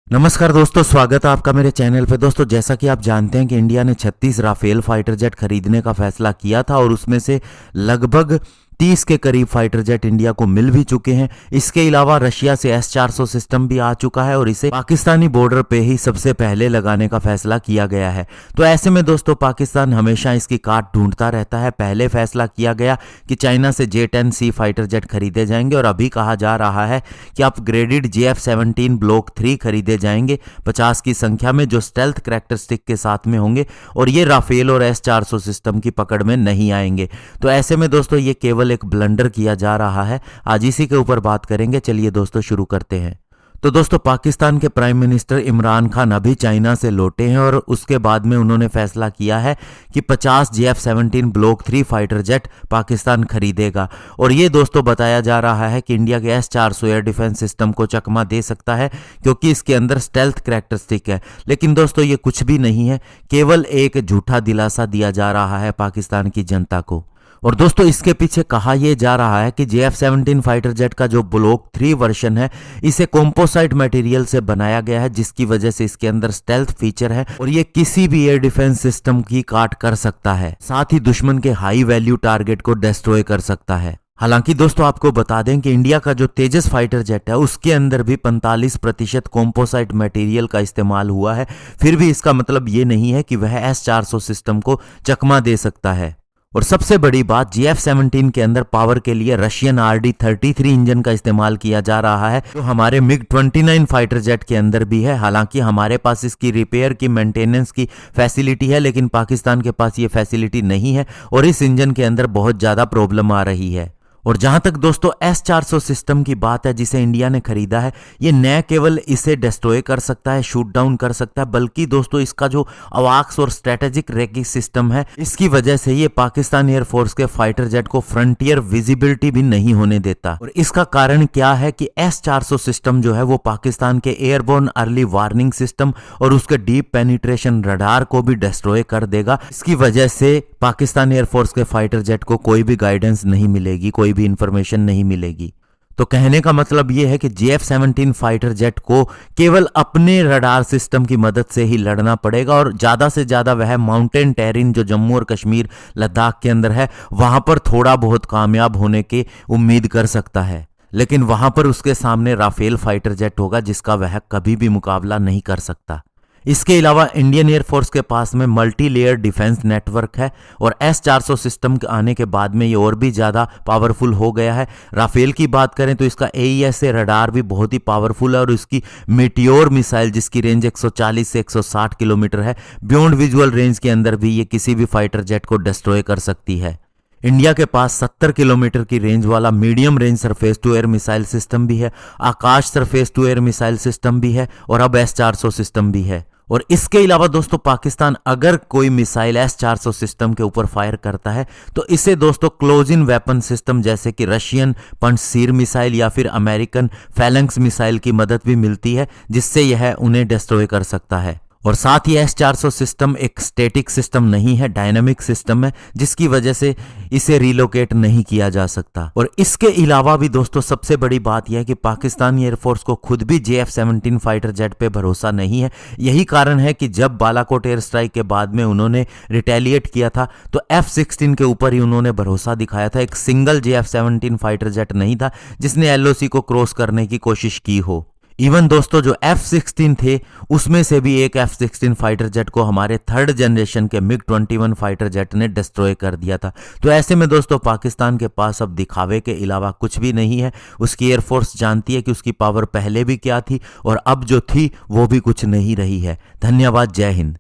नमस्कार दोस्तों, स्वागत है आपका मेरे चैनल पे। दोस्तों, जैसा कि आप जानते हैं कि इंडिया ने 36 राफेल फाइटर जेट खरीदने का फैसला किया था और उसमें से लगभग 30 के करीब फाइटर जेट इंडिया को मिल भी चुके हैं। इसके अलावा रशिया से S-400 सिस्टम भी आ चुका है और इसे पाकिस्तानी बॉर्डर पे ही सबसे पहले लगाने का फैसला किया गया है। तो ऐसे में दोस्तों, पाकिस्तान हमेशा इसकी काट ढूंढता रहता है। पहले फैसला किया गया कि चाइना से J-10C फाइटर जेट खरीदे जाएंगे और अभी कहा जा रहा है कि अपग्रेडेड JF-17 ब्लॉक 3 खरीदे जाएंगे 50 की संख्या में, जो स्टेल्थ करैक्टरिस्टिक के साथ में होंगे और ये राफेल और S-400 सिस्टम की पकड़ में नहीं आएंगे। तो ऐसे में दोस्तों, ये केवल एक ब्लंडर किया जा रहा है। आज इसी के ऊपर बात करेंगे। चलिए दोस्तों, शुरू करते हैं। तो दोस्तों, पाकिस्तान के प्राइम मिनिस्टर इमरान खान अभी चाइना से लौटे हैं और उसके बाद में उन्होंने फैसला किया है कि 50 JF-17 block 3 fighter jet Pakistan खरीदेगा। और ये दोस्तों बताया जा रहा है कि इंडिया के S-400 एयर डिफेंस सिस्टम को चकमा दे सकता है, क्योंकि इसके अंदर स्टेल्थ करैक्टरिस्टिक है। लेकिन दोस्तों, ये कुछ भी नहीं है, केवल एक झूठा दिलासा दिया जा रहा है पाकिस्तान की जनता को। और दोस्तों, इसके पीछे कहा यह जा रहा है कि JF-17 फाइटर जेट का जो ब्लॉक 3 वर्जन है, इसे कॉम्पोसाइट मटेरियल से बनाया गया है, जिसकी वजह से इसके अंदर स्टेल्थ फीचर है और ये किसी भी एयर डिफेंस सिस्टम की काट कर सकता है। साथ ही दुश्मन के हाई वैल्यू टारगेट को डिस्ट्रॉय कर सकता है। हालांकि दोस्तों, आपको बता दें कि इंडिया का जो तेजस फाइटर जेट है, उसके अंदर भी 45% कॉम्पोसाइट मटेरियल का इस्तेमाल हुआ है। फिर भी इसका मतलब ये नहीं है कि वह S-400 सिस्टम को चकमा दे सकता है। और सबसे बड़ी बात, JF-17 के अंदर पावर के लिए रशियन RD-33 इंजन का इस्तेमाल किया जा रहा है, जो हमारे MiG-29 फाइटर जेट के अंदर भी है। हालांकि हमारे पास इसकी रिपेयर की, मेंटेनेंस की फैसिलिटी है, लेकिन पाकिस्तान के पास ये फैसिलिटी नहीं है और इस इंजन के अंदर बहुत ज़्यादा प्रॉब्लम आ रही है। और जहां तक दोस्तों S-400 सिस्टम की बात है, जिसे इंडिया ने खरीदा है, ये न केवल इसे डिस्ट्रॉय कर सकता है, शूट डाउन कर सकता है, बल्कि दोस्तों इसका जो अवाक्स और स्ट्रेटेजिक रेकी सिस्टम है, इसकी वजह से ये पाकिस्तान एयरफोर्स के फाइटर जेट को फ्रंटियर विजिबिलिटी भी नहीं होने देता। और इसका कारण क्या है कि S-400 सिस्टम जो है वो पाकिस्तान के एयरबोर्न अर्ली वार्निंग सिस्टम और उसके डीप पेनिट्रेशन रडार को भी डिस्ट्रॉय कर देगा। इसकी वजह से पाकिस्तान एयरफोर्स के फाइटर जेट को कोई भी गाइडेंस नहीं मिलेगी, कोई भी इंफॉर्मेशन नहीं मिलेगी। तो कहने का मतलब यह है कि JF-17 फाइटर जेट को केवल अपने रडार सिस्टम की मदद से ही लड़ना पड़ेगा और ज्यादा से ज्यादा वह माउंटेन टेरिन जो जम्मू और कश्मीर, लद्दाख के अंदर है, वहां पर थोड़ा बहुत कामयाब होने की उम्मीद कर सकता है। लेकिन वहां पर उसके सामने राफेल फाइटर जेट होगा, जिसका वह कभी भी मुकाबला नहीं कर सकता। इसके अलावा इंडियन एयरफोर्स के पास में मल्टी लेयर डिफेंस नेटवर्क है और S-400 सिस्टम आने के बाद में ये और भी ज़्यादा पावरफुल हो गया है। राफेल की बात करें तो इसका AESA रडार भी बहुत ही पावरफुल है और इसकी मीटियोर मिसाइल, जिसकी रेंज 140 से 160 किलोमीटर है, बियॉन्ड विजुअल रेंज के अंदर भी ये किसी भी फाइटर जेट को डिस्ट्रॉय कर सकती है। इंडिया के पास 70 किलोमीटर की रेंज वाला medium range surface to air missile system भी है, Akash surface to air missile system भी है और अब S-400 सिस्टम भी है। और इसके अलावा दोस्तों, पाकिस्तान अगर कोई मिसाइल S-400 सिस्टम के ऊपर फायर करता है तो इसे दोस्तों क्लोज इन वेपन सिस्टम जैसे कि रशियन पंजसीर मिसाइल या फिर अमेरिकन फैलेंक्स मिसाइल की मदद भी मिलती है, जिससे यह उन्हें डिस्ट्रॉय कर सकता है। और साथ ही S-400 सिस्टम एक स्टैटिक सिस्टम नहीं है, डायनामिक सिस्टम है, जिसकी वजह से इसे रिलोकेट नहीं किया जा सकता। और इसके अलावा भी दोस्तों, सबसे बड़ी बात यह है कि पाकिस्तानी एयरफोर्स को खुद भी JF-17 फाइटर जेट पे भरोसा नहीं है। यही कारण है कि जब बालाकोट एयर स्ट्राइक के बाद में उन्होंने रिटेलिएट किया था तो F-16 के ऊपर ही उन्होंने भरोसा दिखाया था। एक सिंगल JF-17 फाइटर जेट नहीं था जिसने LOC को क्रॉस करने की कोशिश की हो। इवन दोस्तों, जो F-16 थे उसमें से भी एक F-16 फाइटर जेट को हमारे 3rd जनरेशन के MiG-21 फाइटर जेट ने डिस्ट्रॉय कर दिया था। तो ऐसे में दोस्तों, पाकिस्तान के पास अब दिखावे के अलावा कुछ भी नहीं है। उसकी एयरफोर्स जानती है कि उसकी पावर पहले भी क्या थी और अब जो थी वो भी कुछ नहीं रही है। धन्यवाद। जय हिंद।